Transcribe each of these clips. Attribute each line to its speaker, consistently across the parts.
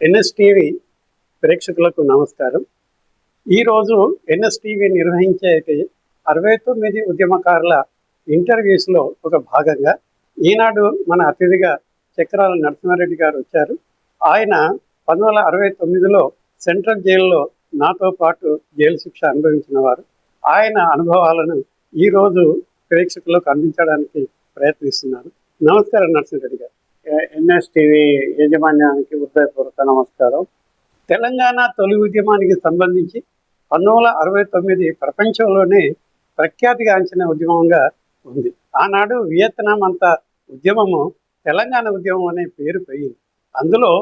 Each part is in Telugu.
Speaker 1: ఎన్ఎస్టీవీ ప్రేక్షకులకు నమస్కారం. ఈరోజు ఎన్ఎస్టీవీ నిర్వహించే 69 ఉద్యమకారుల ఇంటర్వ్యూస్లో ఒక భాగంగా ఈనాడు మన అతిథిగా చక్రాల నరసింహారెడ్డి గారు వచ్చారు. ఆయన 1969లో సెంట్రల్ జైల్లో నాతో పాటు జైలు శిక్ష అనుభవించిన వారు. ఆయన అనుభవాలను ఈరోజు ప్రేక్షకులకు అందించడానికి ప్రయత్నిస్తున్నారు. నమస్కారం నరసింహారెడ్డి గారు.
Speaker 2: ఎన్ఎస్టీవీ యాజమాన్యానికి హృదయపూర్వక నమస్కారం.
Speaker 1: తెలంగాణ తొలి ఉద్యమానికి సంబంధించి 1969 ప్రపంచంలోనే ప్రఖ్యాతిగాంచిన ఉద్యమంగా ఉంది. ఆనాడు వియత్నాం అంత ఉద్యమము తెలంగాణ ఉద్యమం అనే పేరు పోయింది. అందులో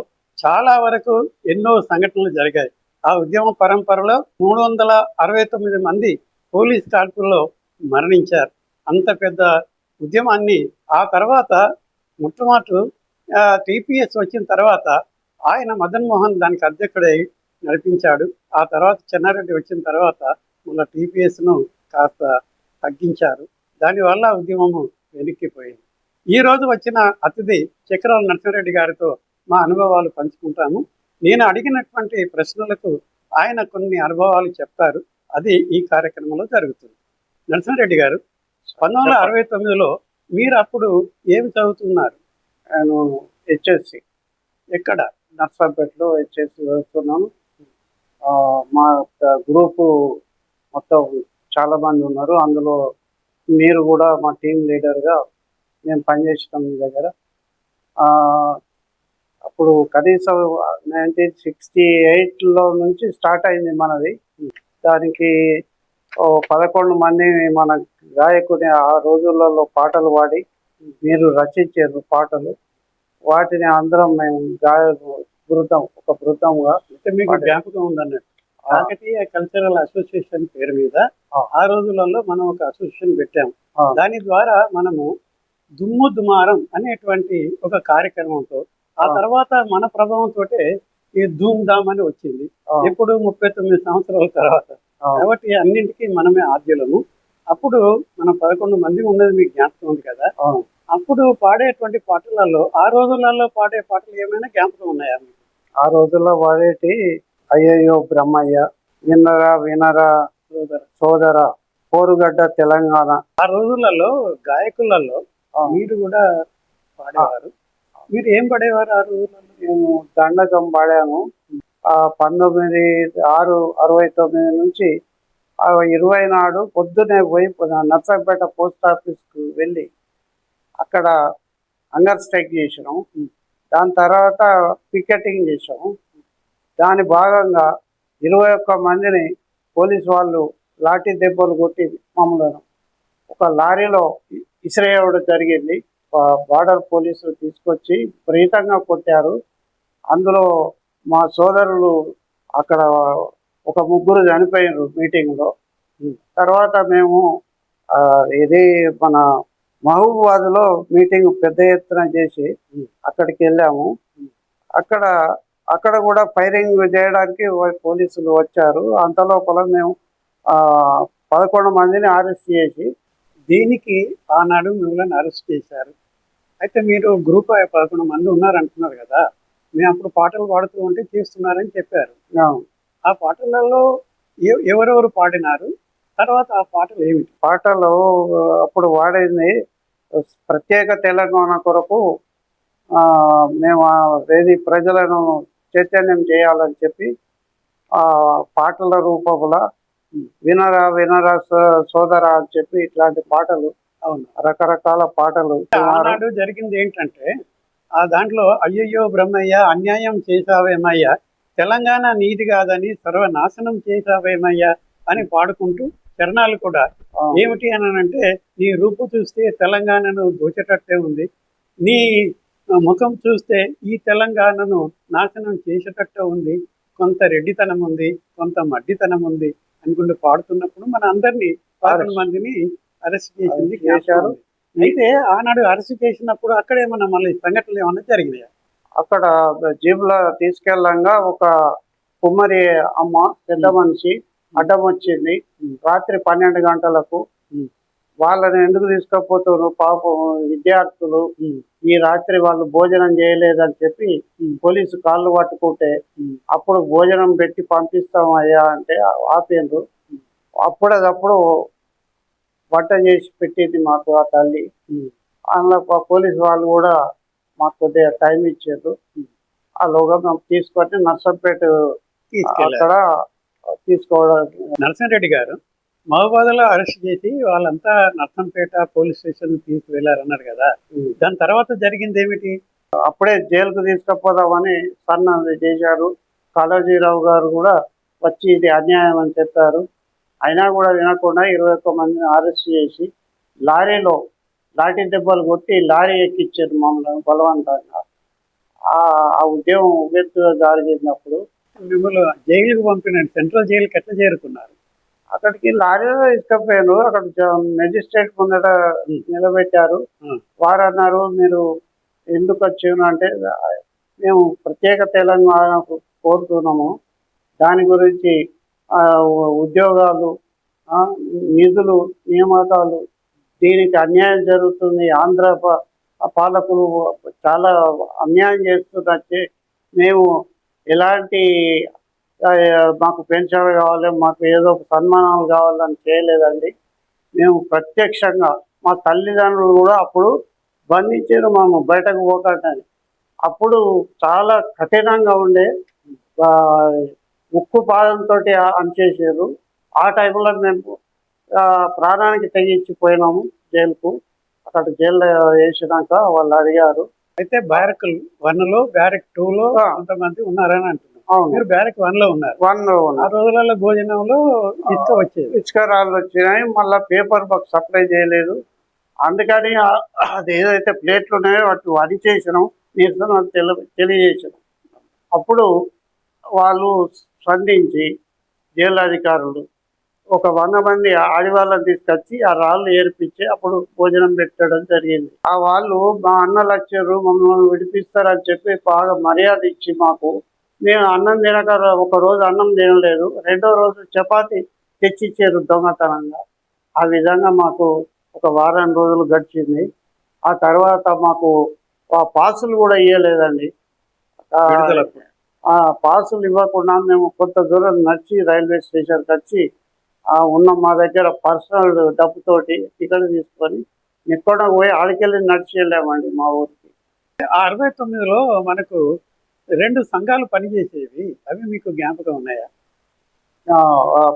Speaker 1: చాలా వరకు ఎన్నో సంఘటనలు జరిగాయి. ఆ ఉద్యమ పరంపరలో 369 మంది పోలీస్ కాల్పుల్లో మరణించారు. అంత పెద్ద ఉద్యమాన్ని ఆ తర్వాత మొట్టమొదటి టీపీఎస్ వచ్చిన తర్వాత ఆయన మదన్ మోహన్ దానికి అధ్యక్షుడై నడిపించాడు. ఆ తర్వాత చెన్నారెడ్డి వచ్చిన తర్వాత మళ్ళీ టీపీఎస్ను కాస్త తగ్గించారు. దానివల్ల ఉద్యమము వెనక్కిపోయింది. ఈరోజు వచ్చిన అతిథి చక్రాల నరసింహారెడ్డి గారితో మా అనుభవాలు పంచుకుంటాము. నేను అడిగినటువంటి ప్రశ్నలకు ఆయన కొన్ని అనుభవాలు చెప్తారు. అది ఈ కార్యక్రమంలో జరుగుతుంది. నరసింహారెడ్డి గారు, 1969లో మీరు అప్పుడు ఏమి చదువుతున్నారు?
Speaker 2: నేను హెచ్ఎస్సి
Speaker 1: ఎక్కడ?
Speaker 2: నర్సాపేటలో హెచ్ఎస్సి చదువుతున్నాను. మా గ్రూపు మొత్తం చాలా మంది ఉన్నారు. అందులో మీరు కూడా మా టీం లీడర్గా మేము పనిచేస్తాం మీ దగ్గర. అప్పుడు కనీసం 1968లో నుంచి స్టార్ట్ అయింది మనది. దానికి 11 మంది మన గాయకుని ఆ రోజులలో పాటలు పాడి మీరు రచించారు పాటలు. వాటిని అందరం మేము ఒక బృందంగా.
Speaker 1: అంటే మీకు జ్ఞాపకం ఉందన్నట్టు కాకతీయ కల్చరల్ అసోసియేషన్ పేరు మీద ఆ రోజులలో మనం ఒక అసోసియేషన్ పెట్టాము. దాని ద్వారా మనము దుమ్ము దుమారం అనేటువంటి ఒక కార్యక్రమంతో ఆ తర్వాత మన ప్రభావంతో ఈ ధూమ్ ధామ్ అని వచ్చింది. ఇప్పుడు 39 సంవత్సరాల తర్వాత. కాబట్టి అన్నింటికీ మనమే ఆద్యులము. అప్పుడు మనం 11 మంది ఉన్నది మీకు జ్ఞాపకం ఉంది కదా. అప్పుడు పాడేటువంటి పాటలలో ఆ రోజులలో పాడే పాటలు ఏమైనా జ్ఞాపకం ఉన్నాయా మీకు?
Speaker 2: ఆ రోజుల్లో పాడేటి అయ్యయ్యో బ్రహ్మయ్య, వినరా వినరా సోదర, పోరుగడ్డ తెలంగాణ.
Speaker 1: ఆ రోజులలో గాయకులలో మీరు కూడా పాడేవారు. మీరు ఏం పాడేవారు ఆ రోజులలో?
Speaker 2: మేము దండకం పాడాము. 1969 నుంచి 20 నాడు పొద్దునే పోయి నర్సంపేట పోస్ట్ ఆఫీస్కు వెళ్ళి అక్కడ హంగర్ స్ట్రైక్ చేసినాం. దాని తర్వాత పికెటింగ్ చేసాము. దాని భాగంగా 21 మందిని పోలీసు వాళ్ళు లాఠీ దెబ్బలు కొట్టి మమ్మల్ని ఒక లారీలో ఇసిరేయడం జరిగింది. బార్డర్ పోలీసులు తీసుకొచ్చి విపరీతంగా కొట్టారు. అందులో మా సోదరులు అక్కడ ఒక 3 చనిపోయినారు మీటింగ్లో. తర్వాత మేము ఇది మన మహబూబాద్లో మీటింగ్ పెద్ద ఎత్తున చేసి అక్కడికి వెళ్ళాము. అక్కడ కూడా ఫైరింగ్ చేయడానికి పోలీసులు వచ్చారు. అంతలోపల మేము 11 మందిని అరెస్ట్ చేసి.
Speaker 1: దీనికి ఆనాడు మిమ్మల్ని అరెస్ట్ చేశారు. అయితే మీరు గ్రూప్ 11 మంది ఉన్నారంటున్నారు కదా. మేము అప్పుడు పాటలు పాడుతూ ఉంటే చేస్తున్నారని చెప్పారు. ఆ పాటలలో ఎవరెవరు పాడినారు? తర్వాత ఆ పాటలు ఏమిటి?
Speaker 2: పాటలు అప్పుడు వాడింది ప్రత్యేక తెలంగాణ కొరకు మేము ప్రజలను చైతన్యం చేయాలని చెప్పి పాటల రూపంలో వినరా వినరా సోదర అని చెప్పి ఇట్లాంటి పాటలు, రకరకాల పాటలు.
Speaker 1: ఆనాడు జరిగింది ఏంటంటే ఆ దాంట్లో అయ్యయ్యో బ్రహ్మయ్య అన్యాయం చేసావేమయ్యా, తెలంగాణ నీది కాదని సర్వనాశనం చేసావేమయ్యా అని పాడుకుంటూ చరణాలు కూడా ఏమిటి అని అంటే, నీ రూపు చూస్తే తెలంగాణను దోచేటట్టే ఉంది, నీ ముఖం చూస్తే ఈ తెలంగాణను నాశనం చేసేటట్టే ఉంది, కొంత రెడ్డితనం ఉంది, కొంత మడ్డితనం ఉంది అనుకుంటూ పాడుతున్నప్పుడు మన అందరినీ 11 మందిని అరెస్ట్ చేశారు. అయితే ఆనాడు అరెస్ట్ చేసినప్పుడు అక్కడ ఏమన్నా మళ్ళీ సంఘటనలు ఏమన్నా జరిగినాయా?
Speaker 2: అక్కడ జీబులో తీసుకెళ్ళంగా ఒక కుమ్మరి అమ్మ పెద్ద మనిషి అడ్డం వచ్చింది. రాత్రి 12 గంటలకు వాళ్ళని ఎందుకు తీసుకపోతున్నారు పాపం విద్యార్థులు, ఈ రాత్రి వాళ్ళు భోజనం చేయలేదని చెప్పి పోలీసు కాళ్ళు పట్టుకుంటే అప్పుడు భోజనం పెట్టి పంపిస్తాం అయ్యా అంటే ఆపేందు. అప్పుడప్పుడు వంట చేసి పెట్టింది మాకు ఆ తల్లి. అందులో పోలీసు వాళ్ళు కూడా మాకు కొద్దిగా టైం ఇచ్చారు. ఆ లోగా మేము తీసుకొని నర్సంపేట
Speaker 1: తీసుకెళ్ళారు.
Speaker 2: అక్కడ తీసుకోవడానికి.
Speaker 1: నరసింహారెడ్డి గారు మహబూబాబాద్లో అరెస్ట్ చేసి వాళ్ళంతా నర్సంపేట పోలీస్ స్టేషన్ తీసుకువెళ్ళారన్నారు కదా, దాని తర్వాత జరిగింది ఏమిటి?
Speaker 2: అప్పుడే జైలుకు తీసుకుపోదామని సన్న చేశారు. కాళోజీరావు గారు కూడా వచ్చి ఇది అన్యాయం అని చెప్పారు. అయినా కూడా వినకుండా 21 మందిని అరెస్ట్ చేసి లారీలో లాఠీ దెబ్బలు కొట్టి లారీ ఎక్కించారు మమ్మల్ని బలవంతంగా. ఆ ఉద్యమం ఉవ్వెత్తుగా జరిగినప్పుడు
Speaker 1: మిమ్మల్ని జైలుకు పంపిన సెంట్రల్ జైలుకి ఎట్లా చేరుకున్నారు?
Speaker 2: అక్కడికి లారీలో తీసుకుపోయారు. అక్కడ మెజిస్ట్రేట్ ముందట నిలబెట్టారు. వారు అన్నారు, మీరు ఎందుకు వచ్చాను అంటే, మేము ప్రత్యేక తెలంగాణకు కోరుతున్నాము, దాని గురించి ఉద్యోగాలు, నిధులు, నియామకాలు, దీనికి అన్యాయం జరుగుతుంది, ఆంధ్ర పాలకులు చాలా అన్యాయం చేస్తున్నట్టే, మేము ఎలాంటి మాకు పెన్షన్లు కావాలి, మాకు ఏదో ఒక సన్మానాలు కావాలని చేయలేదండి. మేము ప్రత్యక్షంగా మా తల్లిదండ్రులు కూడా అప్పుడు బంధించారు మేము బయటకు పోకండి. అప్పుడు చాలా కఠినంగా ఉండే, ఉక్కు పాదంతో అంచేసారు. ఆ టైంలో మేము ప్రాణానికి తెగించిపోయినాము జైలుకు. అక్కడ జైల్లో వేసినాక వాళ్ళు అడిగారు.
Speaker 1: అయితే బ్యారక్ 1లో బ్యారక్ 2లో కొంతమంది ఉన్నారని అంటున్నారు. మీరు బ్యారక్ 1లో ఉన్నారు.
Speaker 2: 1లో
Speaker 1: ఆ రోజులలో భోజనంలో ఇసుక వచ్చేది,
Speaker 2: ఇసుక రాళ్ళు వచ్చినాయి. మళ్ళీ పేపర్ మాకు సప్లై చేయలేదు. అందుకని అది ఏదైతే ప్లేట్లు ఉన్నాయో వాటి వరి చేసినాం, నిరసన తెలియజేసినాం. అప్పుడు వాళ్ళు స్పందించి జైలు అధికారులు ఒక 100 మంది ఆడవాళ్ళని తీసుకొచ్చి ఆ రాళ్ళు ఏర్పించి అప్పుడు భోజనం పెట్టడం జరిగింది. ఆ వాళ్ళు మా అన్నలు వచ్చారు, మమ్మల్ని విడిపిస్తారని చెప్పి బాగా మర్యాద ఇచ్చి మాకు, మేము అన్నం తినక ఒక రోజు అన్నం తినలేదు, రెండో రోజు చపాతి తెచ్చిచ్చారు దొంగతనంగా. ఆ విధంగా మాకు ఒక వారం రోజులు గడిచింది. ఆ తర్వాత మాకు ఆ పాసులు కూడా ఇవ్వలేదండి. ఆ పాసులు ఇవ్వకుండా మేము కొంత దూరం నడిచి రైల్వే స్టేషన్కి వచ్చి ఉన్న మా దగ్గర పర్సనల్ డబ్బుతోటి టికెట్ తీసుకొని ఎక్కడ పోయి ఆడికెళ్ళి నడిచి వెళ్ళామండి మా ఊరికి.
Speaker 1: 69లో మనకు 2 సంఘాలు పనిచేసేవి, అవి మీకు జ్ఞాపకం ఉన్నాయా?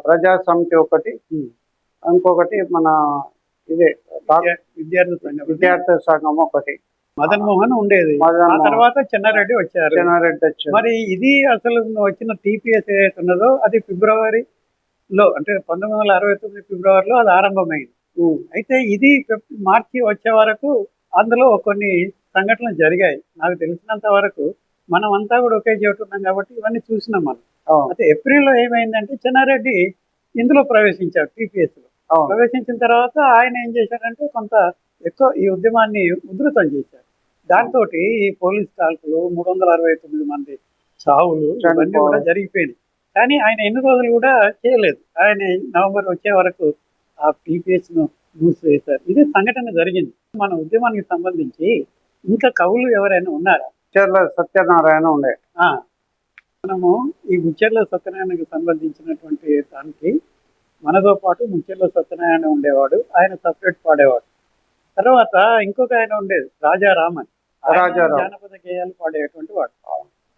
Speaker 2: ప్రజా సమితి ఒకటి, ఇంకొకటి మన ఇదే విద్యార్థి సంఘం ఒకటి.
Speaker 1: మదన్ మోహన్ ఉండేది. ఆ తర్వాత చెన్నారెడ్డి వచ్చారు. మరి ఇది అసలు వచ్చిన టీపీఎస్ ఏదైతే ఉన్నదో అది ఫిబ్రవరిలో, అంటే 1969 ఫిబ్రవరిలో అది ఆరంభమైంది. అయితే ఇది మార్చి వచ్చే వరకు అందులో కొన్ని సంఘటనలు జరిగాయి. నాకు తెలిసినంత వరకు మనం అంతా కూడా ఒకే చోటు ఉన్నాం కాబట్టి ఇవన్నీ చూసినాం మనం. అయితే ఏప్రిల్లో ఏమైందంటే చెన్నారెడ్డి ఇందులో ప్రవేశించారు, టీపీఎస్ లో. ప్రవేశించిన తర్వాత ఆయన ఏం చేశారంటే కొంత ఎక్కువ ఈ ఉద్యమాన్ని ఉధృతం చేశారు. దాంతో ఈ పోలీస్ కాల్పులు, 369 మంది చావులు ఇవన్నీ కూడా జరిగిపోయినాయి. కానీ ఆయన ఎన్ని రోజులు కూడా చేయలేదు. ఆయన నవంబర్ వచ్చే వరకు ఆ టీపీఎస్ ను మూసివేశారు. ఇదే సంఘటన జరిగింది. మన ఉద్యమానికి సంబంధించి ఇంకా కవులు ఎవరైనా ఉన్నారా?
Speaker 2: సత్యనారాయణ ఉండే.
Speaker 1: మనము ఈ ముచ్చెర్ల సత్యనారాయణకు సంబంధించినటువంటి దానికి మనతో పాటు ముచ్చెర్ల సత్యనారాయణ ఉండేవాడు, ఆయన సపరేట్ పాడేవాడు. తర్వాత ఇంకొక ఆయన ఉండేది రాజారామన్, జానపద గేయాలు పాడేటువంటి వాడు.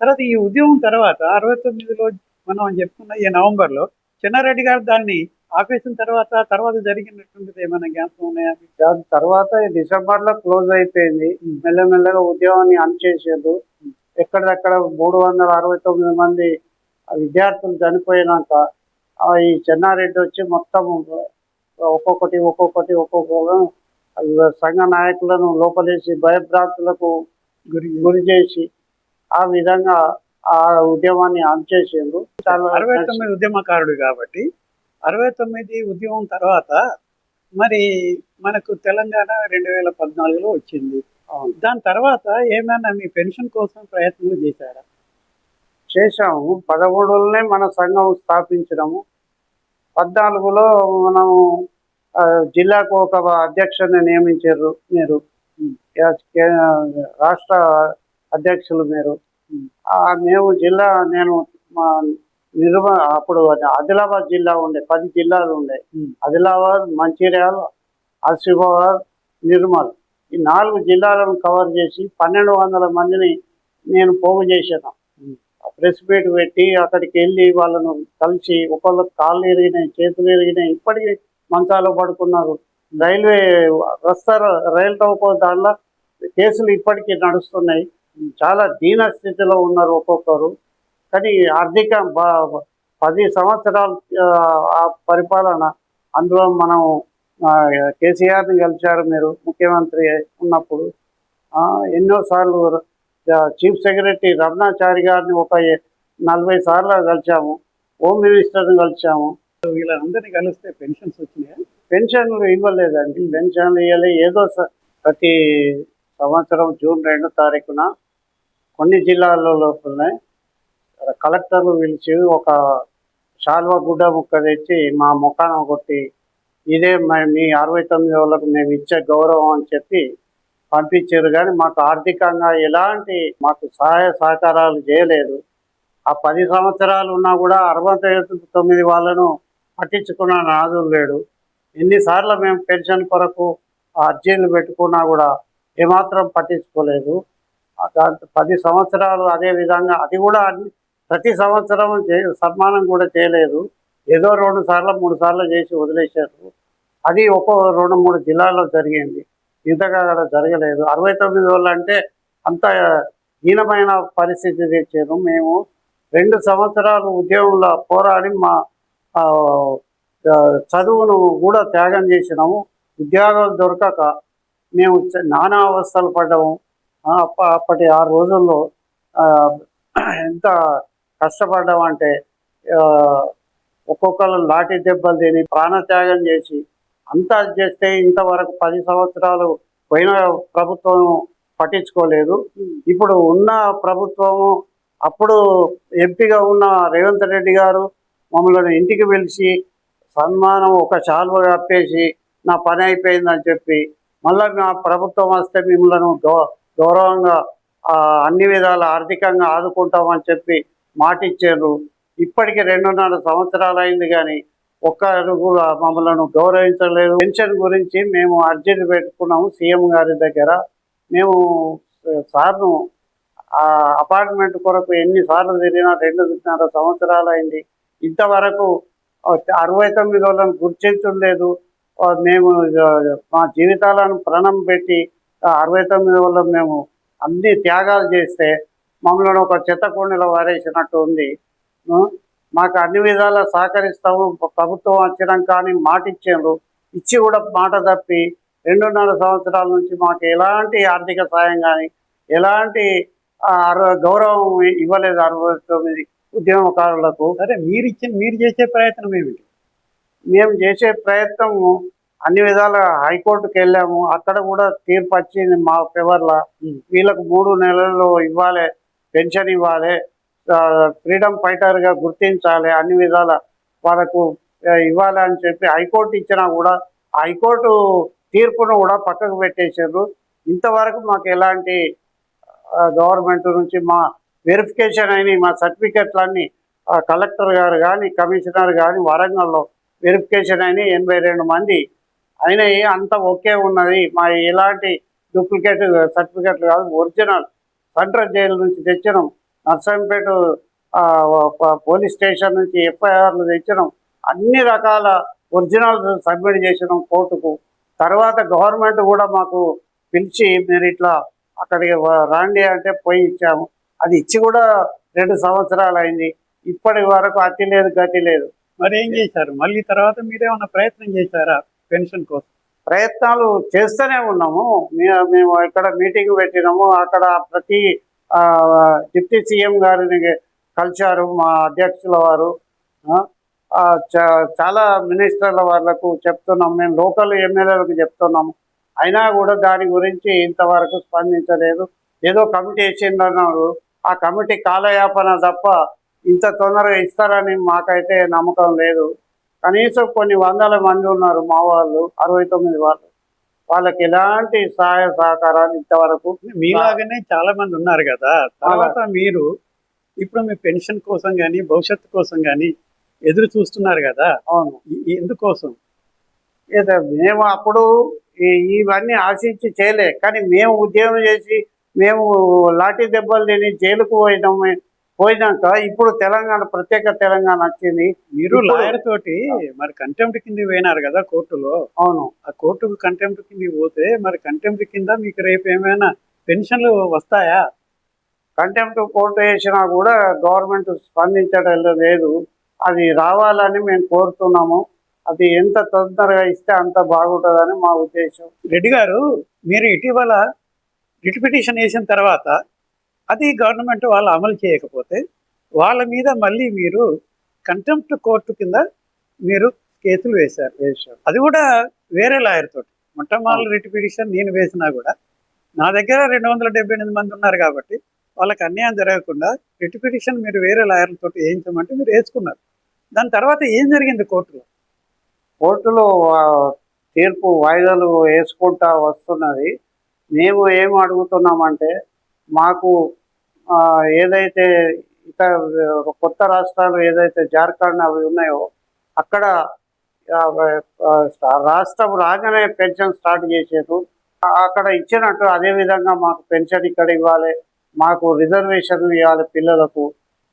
Speaker 1: తర్వాత ఈ ఉద్యమం తర్వాత 69లో మనం చెప్పుకున్న ఈ నవంబర్లో చెన్నారెడ్డి గారు దాన్ని ఆపేసిన తర్వాత జరిగినటువంటిది ఏమైనా జ్ఞాపకం ఉన్నాయా?
Speaker 2: దాని తర్వాత డిసెంబర్లో క్లోజ్ అయిపోయింది. మెల్లమెల్లగా ఉద్యమాన్ని అణచేసారు. ఎక్కడెక్కడ 369 మంది విద్యార్థులు చనిపోయినాక ఈ చెన్నారెడ్డి వచ్చి మొత్తం ఒక్కొక్కటి సంఘ నాయకులను లోపలేసి భయభ్రాంతులకు గురి చేసి ఆ విధంగా ఆ ఉద్యమాన్ని అణచేసారు.
Speaker 1: 69 ఉద్యమకారుడు కాబట్టి 69 ఉద్యమం తర్వాత మరి మనకు తెలంగాణ 2014లో వచ్చింది. దాని తర్వాత ఏమైనా మీ పెన్షన్ కోసం ప్రయత్నాలు చేశారా?
Speaker 2: చేశాము. 13లోనే మన సంఘం స్థాపించినాము. 14లో మనం జిల్లాకు ఒక అధ్యక్షుడిని నియమించారు మీరు. రాష్ట్ర అధ్యక్షులు మీరు. మేము నేను మా అప్పుడు ఆదిలాబాద్ జిల్లా ఉండే 10 జిల్లాలు ఉండే. ఆదిలాబాద్, మంచిర్యాల, ఆసిఫాబాద్, నిర్మల్ ఈ 4 జిల్లాలను కవర్ చేసి 1200 మందిని నేను పోగు చేశాను. ప్రెస్ మీట్ పెట్టి అక్కడికి వెళ్ళి వాళ్ళను కలిసి ఒకళ్ళకి కాళ్ళు ఎరిగినాయి, చేతులు ఎరిగినాయి, ఇప్పటికీ మంచాలు పడుకున్నారు. రైలు టౌకో దానిలో కేసులు ఇప్పటికీ నడుస్తున్నాయి. చాలా దీన స్థితిలో ఉన్నారు ఒక్కొక్కరు. కానీ ఆర్థిక 10 సంవత్సరాలు ఆ పరిపాలన, అందులో మనం కేసీఆర్ని కలిశారు మీరు ముఖ్యమంత్రి ఉన్నప్పుడు. ఎన్నోసార్లు చీఫ్ సెక్రటరీ రమణాచారి గారిని ఒక 40 సార్లు కలిసాము. హోమ్ మినిస్టర్ని కలిసాము.
Speaker 1: వీళ్ళందరినీ కలిస్తే పెన్షన్స్ వచ్చినాయా?
Speaker 2: పెన్షన్లు ఇవ్వలేదండి. పెన్షన్లు ఇవ్వలే. ఏదో ప్రతి సంవత్సరం జూన్ 2వ తారీఖున కొన్ని జిల్లాల లోపలనే కలెక్టర్లు పిలిచి ఒక శాల్వా గుడ్డ ముక్క తెచ్చి మా ముఖాన కొట్టి, ఇదే మీ 69 వాళ్ళకు మేము ఇచ్చే గౌరవం అని చెప్పి పంపించారు. కానీ మాకు ఆర్థికంగా ఎలాంటి సహాయ సహకారాలు చేయలేదు. ఆ 10 సంవత్సరాలు ఉన్నా కూడా 69 వాళ్ళను పట్టించుకున్న నాదులు లేడు. ఎన్నిసార్లు మేము పెన్షన్ కొరకు అర్జీలు పెట్టుకున్నా కూడా ఏమాత్రం పట్టించుకోలేదు. 10 సంవత్సరాలు అదే విధంగా అది కూడా ప్రతి సంవత్సరం సన్మానం కూడా చేయలేదు. ఏదో 2 సార్లు 3 సార్లు చేసి వదిలేశారు. అది 2-3 జిల్లాల్లో జరిగింది. ఇంతగా జరగలేదు. 69 వాళ్ళు అంటే అంత హీనమైన పరిస్థితి తెచ్చారు. మేము 2 సంవత్సరాలు ఉద్యోగంలో పోరాడి మా చదువును కూడా త్యాగం చేసినాము. ఉద్యోగాలు దొరకక మేము నానా అవస్థలు పడ్డాము. అప్పటి 6 రోజుల్లో ఎంత కష్టపడ్డామంటే ఒక్కొక్కరు లాఠీ దెబ్బలు తిని ప్రాణత్యాగం చేసి అంతా చేస్తే ఇంతవరకు 10 సంవత్సరాలు పోయిన ప్రభుత్వం పట్టించుకోలేదు. ఇప్పుడు ఉన్న ప్రభుత్వము, అప్పుడు ఎంపీగా ఉన్న రేవంత్ రెడ్డి గారు మమ్మల్ని ఇంటికి పిలిచి సన్మానం ఒక శాల్వ కప్పేసి నా పని అయిపోయిందని చెప్పి మళ్ళీ నా ప్రభుత్వం వస్తే మిమ్మల్ని గౌరవంగా అన్ని విధాల ఆర్థికంగా ఆదుకుంటామని చెప్పి మాట ఇచ్చారు. ఇప్పటికి 2.5 సంవత్సరాలు అయింది కానీ ఒక్కరు కూడా మమ్మల్ని గౌరవించలేదు. పెన్షన్ గురించి మేము అర్జీలు పెట్టుకున్నాము సీఎం గారి దగ్గర. మేము సార్ను అపార్ట్మెంట్ కొరకు ఎన్నిసార్లు తిరిగినా 2.5 సంవత్సరాలు అయింది. ఇంతవరకు 69 వాళ్ళని గుర్తించలేదు. మేము మా జీవితాలను ప్రాణం పెట్టి 69 వాళ్ళం మేము అన్ని త్యాగాలు చేస్తే మమ్మల్ని ఒక చెత్త కుండీలో వారేసినట్టు ఉంది. మాకు అన్ని విధాలా సహకరిస్తాము ప్రభుత్వం వచ్చినాక కానీ మాట ఇచ్చారు. ఇచ్చి కూడా మాట తప్పి 2.5 సంవత్సరాల నుంచి మాకు ఎలాంటి ఆర్థిక సాయం కానీ ఎలాంటి గౌరవం ఇవ్వలేదు 69 ఉద్యమకారులకు.
Speaker 1: సరే, మీరు చేసే ప్రయత్నం ఏమిటి?
Speaker 2: మేము చేసే ప్రయత్నం అన్ని విధాల హైకోర్టుకు వెళ్ళాము. అక్కడ కూడా తీర్పు వచ్చింది మా ఫేవర్లో. వీళ్ళకు 3 నెలల్లో ఇవ్వాలి, పెన్షన్ ఇవ్వాలి, ఫ్రీడమ్ ఫైటర్గా గుర్తించాలి, అన్ని విధాల వాళ్ళకు ఇవ్వాలి అని చెప్పి హైకోర్టు ఇచ్చినా కూడా హైకోర్టు తీర్పును కూడా పక్కకు పెట్టేశారు. ఇంతవరకు మాకు ఎలాంటి గవర్నమెంట్ నుంచి మా వెరిఫికేషన్ అయినాయి. మా సర్టిఫికెట్లన్నీ కలెక్టర్ గారు కానీ కమిషనర్ కానీ వరంగల్లో వెరిఫికేషన్ అయినాయి. 82 మంది అయినాయి. అంతా ఓకే ఉన్నది. మా ఎలాంటి డూప్లికేట్ సర్టిఫికెట్లు కాదు, ఒరిజినల్ సెంట్రల్ జైలు నుంచి తెచ్చినాం. నర్సంపేట పోలీస్ స్టేషన్ నుంచి ఎఫ్ఐఆర్లు తెచ్చినాం. అన్ని రకాల ఒరిజినల్ సబ్మిట్ చేసినాం కోర్టుకు. తర్వాత గవర్నమెంట్ కూడా మాకు పిలిచి మీరు ఇట్లా అక్కడికి రాండి అంటే పోయి ఇచ్చాము. అది ఇచ్చి కూడా 2 సంవత్సరాలు అయింది. ఇప్పటి వరకు అతి లేదు గతి లేదు.
Speaker 1: మరి ఏం చేశారు? మళ్ళీ తర్వాత మీరేమన్నా ప్రయత్నం చేశారా పెన్షన్ కోసం?
Speaker 2: ప్రయత్నాలు చేస్తూనే ఉన్నాము. మేము ఇక్కడ మీటింగ్ పెట్టినాము. అక్కడ ప్రతి డిప్యూటీ సీఎం గారిని కలిశారు మా అధ్యక్షుల వారు. చాలా మినిస్టర్ల వాళ్ళకు చెప్తున్నాము, మేము లోకల్ ఎమ్మెల్యేలకు చెప్తున్నాము. అయినా కూడా దాని గురించి ఇంతవరకు స్పందించలేదు. ఏదో కమిటీ వేసిందన్నారు. ఆ కమిటీ కాలయాపన తప్ప ఇంత తొందరగా ఇస్తారని మాకైతే నమ్మకం లేదు. కనీసం కొన్ని వందల మంది ఉన్నారు మా వాళ్ళు, 69 వాళ్ళు. వాళ్ళకి ఎలాంటి సహాయ సహకారాలు ఇంతవరకు
Speaker 1: మీలాగానే చాలా మంది ఉన్నారు కదా. తర్వాత మీరు ఇప్పుడు మీ పెన్షన్ కోసం కానీ భవిష్యత్తు కోసం కానీ ఎదురు చూస్తున్నారు కదా.
Speaker 2: అవును.
Speaker 1: ఎందుకోసం?
Speaker 2: ఏదో మేము అప్పుడు ఇవన్నీ ఆశించి చేయలే, కానీ మేము ఉద్యోగం చేసి మేము లాఠీ దెబ్బలు తిని జైలుకు పోయినాక ఇప్పుడు తెలంగాణ, ప్రత్యేక తెలంగాణ వచ్చింది.
Speaker 1: మీరు లాయర్ తోటి మరి కంటెంప్ట్ కింద పోయినారు కదా కోర్టులో.
Speaker 2: అవును.
Speaker 1: ఆ కోర్టుకు కంటెంప్ట్ కింద పోతే మరి కంటెంప్ట్ కింద మీకు రేపు ఏమైనా పెన్షన్లు వస్తాయా?
Speaker 2: కంటెంప్ట్ కోర్టు వేసినా కూడా గవర్నమెంట్ స్పందించడం లేదు. అది రావాలని మేము కోరుతున్నాము. అది ఎంత తొందరగా ఇస్తే అంత బాగుంటుందని మా ఉద్దేశం.
Speaker 1: రెడ్డి గారు, మీరు ఇటీవల రిట్ పిటిషన్ వేసిన తర్వాత అది గవర్నమెంట్ వాళ్ళు అమలు చేయకపోతే వాళ్ళ మీద మళ్ళీ మీరు కంటెంప్ట్ కోర్టు కింద మీరు కేసులు వేశారు. అది కూడా వేరే లాయర్ తోటి. మొట్టమొదటి రిట్ పిటిషన్ నేను వేసినా కూడా నా దగ్గర 278 మంది ఉన్నారు కాబట్టి వాళ్ళకి అన్యాయం జరగకుండా రిట్ పిటిషన్ మీరు వేరే లాయర్ల తోటి వేయించమంటే మీరు వేసుకున్నారు. దాని తర్వాత ఏం జరిగింది కోర్టులో?
Speaker 2: కోర్టులో తీర్పు వాయిదాలు వేసుకుంటా వస్తున్నది. మేము ఏం అడుగుతున్నామంటే మాకు ఏదైతే ఇతర కొత్త రాష్ట్రాలు ఏదైతే జార్ఖండ్ అవి ఉన్నాయో అక్కడ రాష్ట్రం రాగానే పెన్షన్ స్టార్ట్ చేసారు. అక్కడ ఇచ్చినట్టు అదే విధంగా మాకు పెన్షన్ ఇక్కడ ఇవ్వాలి, మాకు రిజర్వేషన్ ఇవ్వాలి పిల్లలకు,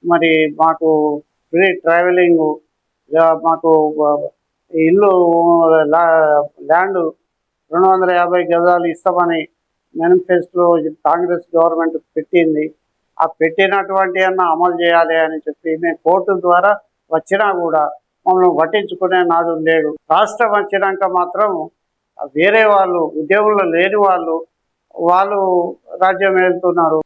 Speaker 2: మరి మాకు ఫ్రీ ట్రావెలింగ్, మాకు ఇల్లు ల్యాండ్ 250 గజాలు ఇస్తామని మేనిఫెస్టోలో కాంగ్రెస్ గవర్నమెంట్ పెట్టింది. ఆ పెట్టినటువంటి అమలు చేయాలి అని చెప్పి మేము కోర్టు ద్వారా వచ్చినా కూడా మమ్మల్ని పట్టించుకునే నాదు లేడు. రాష్ట్రం వచ్చినాక మాత్రం వేరే వాళ్ళు, ఉద్యోగంలో లేని వాళ్ళు రాజ్యం వెళ్తున్నారు.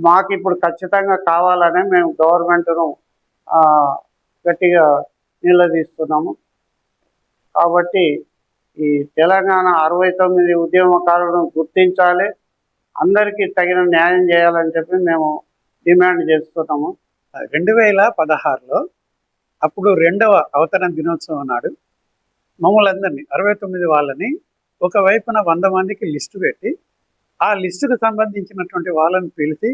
Speaker 2: మాకు ఇప్పుడు ఖచ్చితంగా కావాలనే మేము గవర్నమెంట్ను గట్టిగా నిలదీస్తున్నాము. కాబట్టి ఈ తెలంగాణ 69 ఉద్యమకారులను గుర్తించాలి, అందరికీ తగిన న్యాయం చేయాలని చెప్పి మేము డిమాండ్ చేస్తున్నాము.
Speaker 1: 2016లో అప్పుడు 2వ అవతరణ దినోత్సవం నాడు మమ్మల్ని అందరినీ 69 వాళ్ళని ఒకవైపున 100 మందికి లిస్టు పెట్టి ఆ లిస్టుకు సంబంధించినటువంటి వాళ్ళని పిలిచి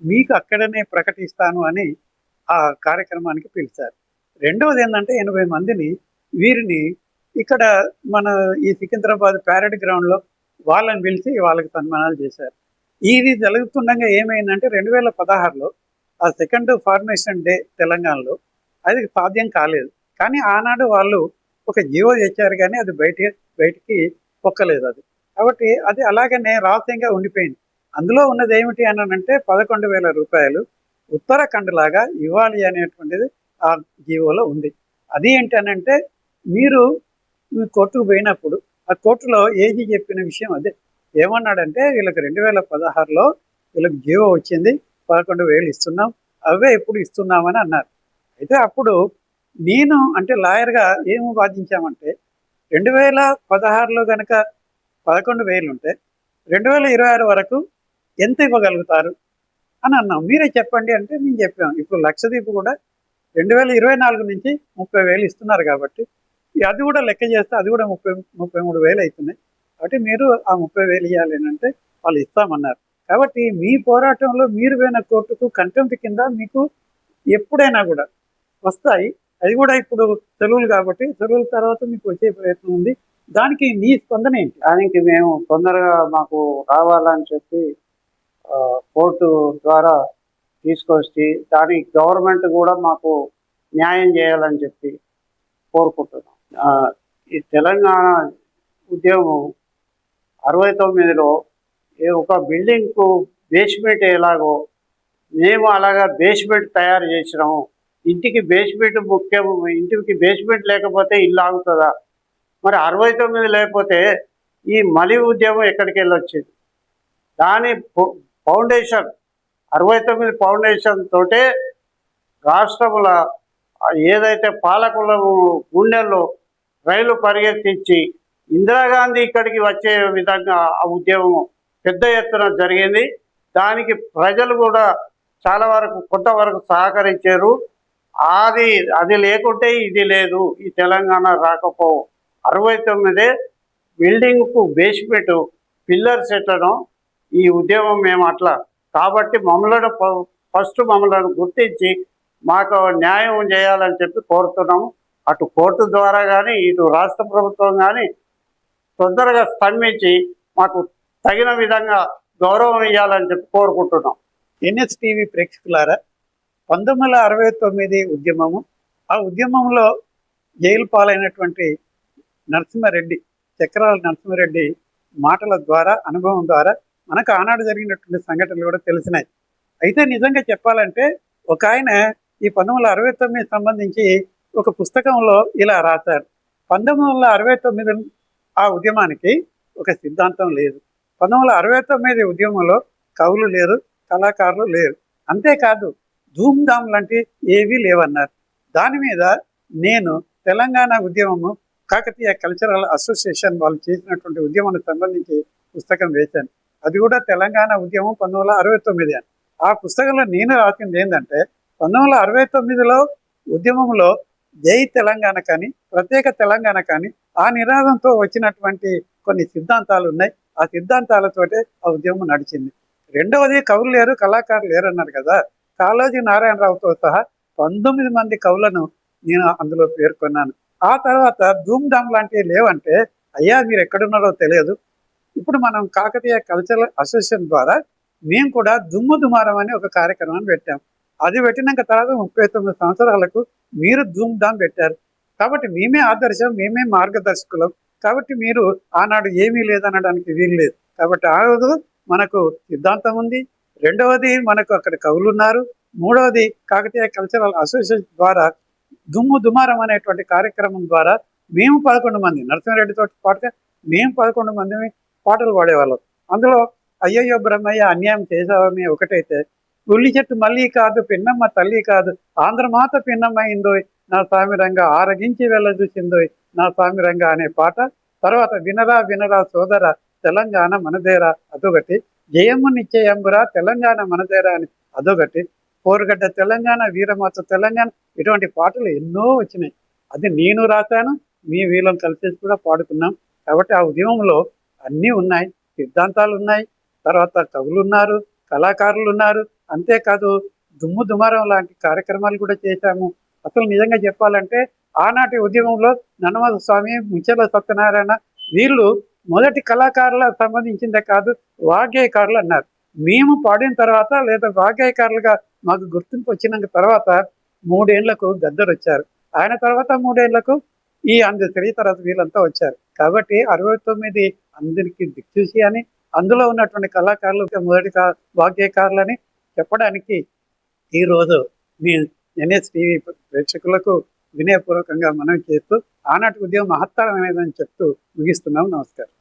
Speaker 1: మీకు అక్కడనే ప్రకటిస్తాను అని ఆ కార్యక్రమానికి పిలిచారు. రెండవది ఏంటంటే 80 మందిని వీరిని ఇక్కడ మన ఈ సికింద్రాబాద్ ప్యారెడ్ గ్రౌండ్లో వాళ్ళని పిలిచి వాళ్ళకి సన్మానాలు చేశారు. ఇది జరుగుతుండగా ఏమైందంటే 2016లో ఆ సెకండ్ ఫార్మేషన్ డే తెలంగాణలో అది సాధ్యం కాలేదు. కానీ ఆనాడు వాళ్ళు ఒక జీవో తెచ్చారు, కానీ అది బయటికి పొక్కలేదు అది. కాబట్టి అది అలాగనే రహస్యంగా ఉండిపోయింది. అందులో ఉన్నది ఏమిటి అని అంటే 11,000 రూపాయలు ఉత్తరాఖండ్ లాగా ఇవ్వాలి అనేటువంటిది ఆ జీవోలో ఉంది. అది ఏంటనంటే మీరు కోర్టుకు పోయినప్పుడు ఆ కోర్టులో ఏజీ చెప్పిన విషయం అదే. ఏమన్నాడంటే వీళ్ళకి 2016లో వీళ్ళకి జీవో వచ్చింది, 11,000 ఇస్తున్నాం, అవే ఎప్పుడు ఇస్తున్నామని అన్నారు. అయితే అప్పుడు నేను అంటే లాయర్గా ఏం వాదించామంటే 2016లో కనుక 11,000 ఉంటే 2026 వరకు ఎంత ఇవ్వగలుగుతారు అని అన్నాం. మీరే చెప్పండి అంటే మేము చెప్పాము. ఇప్పుడు లక్షదీప్ కూడా 2024 నుంచి 30,000 ఇస్తున్నారు కాబట్టి అది కూడా లెక్క చేస్తే అది కూడా 33,000 అవుతున్నాయి. కాబట్టి మీరు ఆ 30,000 ఇవ్వాలి అంటే వాళ్ళు ఇస్తామన్నారు. కాబట్టి మీ పోరాటంలో మీరు పోయిన కోర్టుకు కంటెంప్ట్ కింద మీకు ఎప్పుడైనా కూడా వస్తాయి. అది కూడా ఇప్పుడు సెలవులు కాబట్టి సెలవుల తర్వాత మీకు వచ్చే ప్రయత్నం ఉంది. దానికి మీ స్పందన ఏంటి?
Speaker 2: దానికి మేము తొందరగా మాకు రావాలని చెప్పి కోర్టు ద్వారా తీసుకొచ్చి దానికి గవర్నమెంట్ కూడా మాకు న్యాయం చేయాలని చెప్పి కోరుకుంటున్నాం. ఈ తెలంగాణ ఉద్యమం 69లో ఒక బిల్డింగ్కు బేస్మెంట్ ఎలాగో మేము అలాగా బేస్మెంట్ తయారు చేసినాము. ఇంటికి బేస్మెంట్ ముఖ్యం, ఇంటికి బేస్మెంట్ లేకపోతే ఇల్లు ఆగుతుందా? మరి 69 లేకపోతే ఈ మలి ఉద్యమం ఎక్కడికి వెళ్ళొచ్చింది? దాని ఫౌండేషన్ 69 ఫౌండేషన్ తోటే రాష్ట్రముల ఏదైతే పాలకుల గుండెల్లో రైలు పరిగెత్తించి ఇందిరాగాంధీ ఇక్కడికి వచ్చే విధంగా ఆ ఉద్యమం పెద్ద ఎత్తున జరిగింది. దానికి ప్రజలు కూడా చాలా వరకు కొంతవరకు సహకరించారు. అది అది లేకుంటే ఇది లేదు, ఈ తెలంగాణ రాకపోవు. 69 బిల్డింగ్కు బేస్మెంట్ పిల్లర్స్ ఎట్టడం ఈ ఉద్యమం మేము అట్లా. కాబట్టి మమ్మల్ని ఫస్ట్ మమ్మల్ని గుర్తించి మాకు న్యాయం చేయాలని చెప్పి కోరుతున్నాము. అటు కోర్టు ద్వారా కానీ ఇటు రాష్ట్ర ప్రభుత్వం కానీ తొందరగా స్పందించి మాకు తగిన విధంగా గౌరవం ఇవ్వాలని చెప్పి కోరుకుంటున్నాం.
Speaker 1: NSTV ప్రేక్షకులారా, 1969 ఉద్యమము, ఆ ఉద్యమంలో జైలు పాలైనటువంటి నరసింహారెడ్డి, చక్రాల నరసింహారెడ్డి మాటల ద్వారా, అనుభవం ద్వారా మనకు ఆనాడు జరిగినటువంటి సంఘటనలు కూడా తెలిసినాయి. అయితే నిజంగా చెప్పాలంటే ఒక ఆయన ఈ 1969 సంబంధించి ఒక పుస్తకంలో ఇలా రాశారు. 1969 ఆ ఉద్యమానికి ఒక సిద్ధాంతం లేదు. 1969 ఉద్యమంలో కవులు లేరు, కళాకారులు లేరు, అంతేకాదు ధూమ్ధామ్ లాంటి ఏవీ లేవన్నారు. దాని మీద నేను తెలంగాణ ఉద్యమము, కాకతీయ కల్చరల్ అసోసియేషన్ వాళ్ళు చేసినటువంటి ఉద్యమానికి సంబంధించి పుస్తకం వేశాను. అది కూడా తెలంగాణ ఉద్యమం 1969 అని. ఆ పుస్తకంలో నేను రాసింది ఏంటంటే 1969లో ఉద్యమంలో జై తెలంగాణ కానీ, ప్రత్యేక తెలంగాణ కానీ, ఆ నినాదంతో వచ్చినటువంటి కొన్ని సిద్ధాంతాలు ఉన్నాయి. ఆ సిద్ధాంతాలతోటే ఆ ఉద్యమం నడిచింది. రెండవది కవులు లేరు, కళాకారులు లేరు అన్నారు కదా. కాళోజీ నారాయణరావుతో సహా 19 మంది కవులను నేను అందులో పేర్కొన్నాను. ఆ తర్వాత ధూమ్ధామ్ లాంటివి లేవంటే, అయ్యా మీరు ఎక్కడున్నారో తెలియదు. ఇప్పుడు మనం కాకతీయ కల్చరల్ అసోసియేషన్ ద్వారా మేము కూడా దుమ్ము దుమారం అని ఒక కార్యక్రమాన్ని పెట్టాం. అది పెట్టినాక తర్వాత 39 సంవత్సరాలకు మీరు ధూమ్ధామ్ పెట్టారు. కాబట్టి మేమే ఆదర్శం, మేమే మార్గదర్శకులం. కాబట్టి మీరు ఆనాడు ఏమీ లేదనడానికి వీలు లేదు. కాబట్టి ఆ రోజు మనకు సిద్ధాంతం ఉంది. రెండవది మనకు అక్కడ కవులు ఉన్నారు. మూడవది కాకతీయ కల్చరల్ అసోసియేషన్ ద్వారా దుమ్ము దుమారం అనేటువంటి కార్యక్రమం ద్వారా మేము 11 మంది, నరసింహారెడ్డితో పాటుగా మేము 11 మంది పాటలు పాడేవాళ్ళం. అందులో అయ్యయ్యో బ్రహ్మయ్య అన్యాయం చేసావని ఒకటైతే, ఉల్లి చెట్టు మళ్ళీ కాదు పిన్నమ్మ తల్లి కాదు, ఆంధ్రమాత పిన్నమ్మైందోయ్ నా సామిరంగా ఆరగించి వెళ్ళ చూసిందోయ్ నా సామిరంగా అనే పాట. తర్వాత వినరా వినరా సోదర తెలంగాణ మనదేరా అదొకటి, జయమ్మ నిశ్చయంబురా తెలంగాణ మనదేరా అని అదొకటి, పోరుగడ్డ తెలంగాణ, వీరమాత తెలంగాణ, ఇటువంటి పాటలు ఎన్నో వచ్చినాయి. అది నేను రాశాను, మీ వీళ్ళం కలిసి కూడా పాడుకున్నాం. కాబట్టి ఆ ఉద్యమంలో అన్నీ ఉన్నాయి, సిద్ధాంతాలు ఉన్నాయి, తర్వాత కవులు ఉన్నారు, కళాకారులు ఉన్నారు. అంతేకాదు దుమ్ము దుమారం లాంటి కార్యక్రమాలు కూడా చేశాము. అసలు నిజంగా చెప్పాలంటే ఆనాటి ఉద్యమంలో నన్నమద స్వామి, ముచ్చెల సత్యనారాయణ వీళ్ళు మొదటి కళాకారుల సంబంధించిందే కాదు, వాగ్గేయకారులు అన్నారు. మేము పాడిన తర్వాత లేదా వాగ్గేయకారులుగా మాకు గుర్తింపు వచ్చిన తర్వాత 3 ఏళ్లకు గద్దర్ వచ్చారు. ఆయన తర్వాత 3 ఏళ్లకు ఈ అందశ్రీ తర్వాత వీళ్ళంతా వచ్చారు. కాబట్టి 69 అందరికి దిక్సూచి అని, అందులో ఉన్నటువంటి కళాకారులు మొదటి వాగ్గేయకారులని చెప్పడానికి ఈరోజు మీ NSTV ప్రేక్షకులకు వినయపూర్వకంగా మనవి చేస్తూ ఆనాటి ఉద్యమం మహత్తరమైనదని చెప్తూ ముగిస్తున్నాం. నమస్కారం.